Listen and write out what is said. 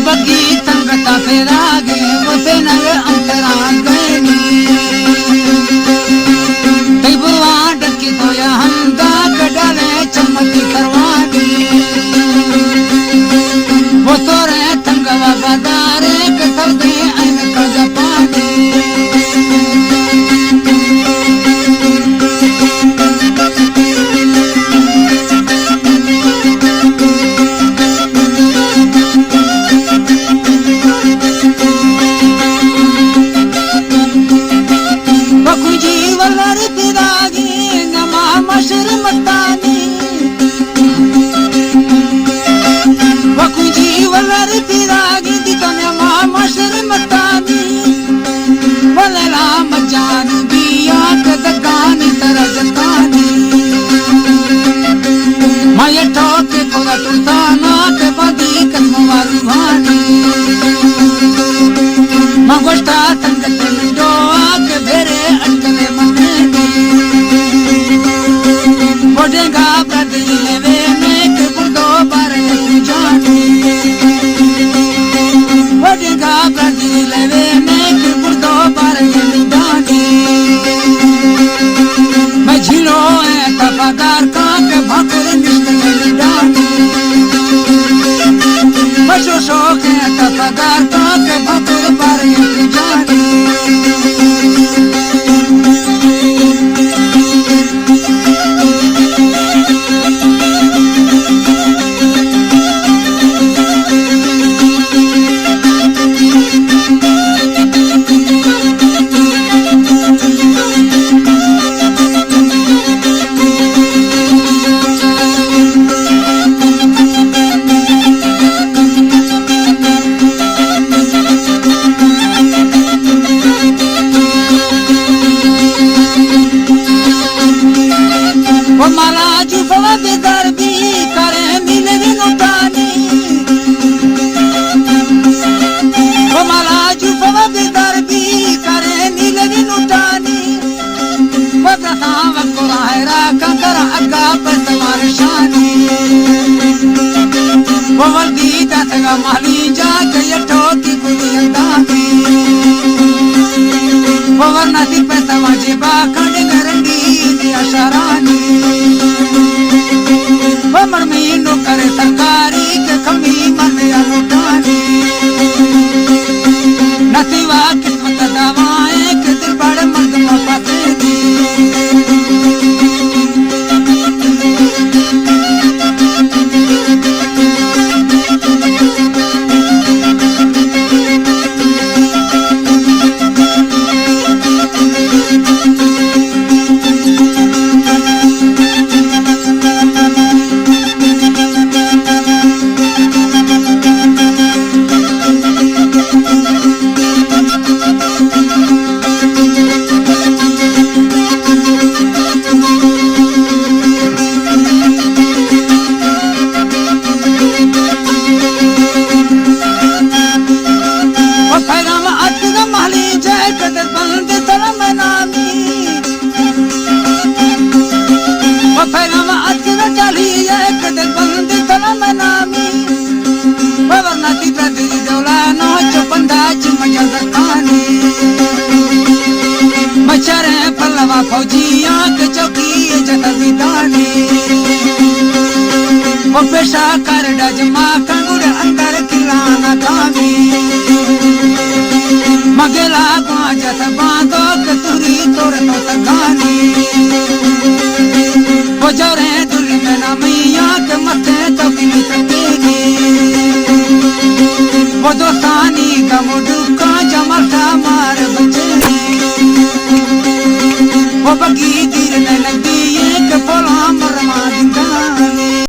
बगी संगता फेरागे वो से नग अंतरा गनी कई बुआ डकी तो या हमदा कडाले चमती करवानी वो तोरे तंगवा बाजारे के सर्दे अन कज पानी माली जाके ठोकी कुलियंदानी पवन नदी पे समाजे बाखंड गरंडी दिया शरानी पमर में नो करे सरकारी के कमी मन अनुटानी नसीवा किस्मत दवाएं के दिल बड़े मर्द मपाते दी फौजिया के चौकी जगदानी वो पेशा कर डजमा कंगुड़ अंदर किलाना कामी मगेला जत बांधो के तुरी तोड़ तो तगानी वो जोरे दुल में ना मैया के मथे तो किनी तकेगी वो दोस्तानी का मुडुका जमल था मार बचेगी वो बगी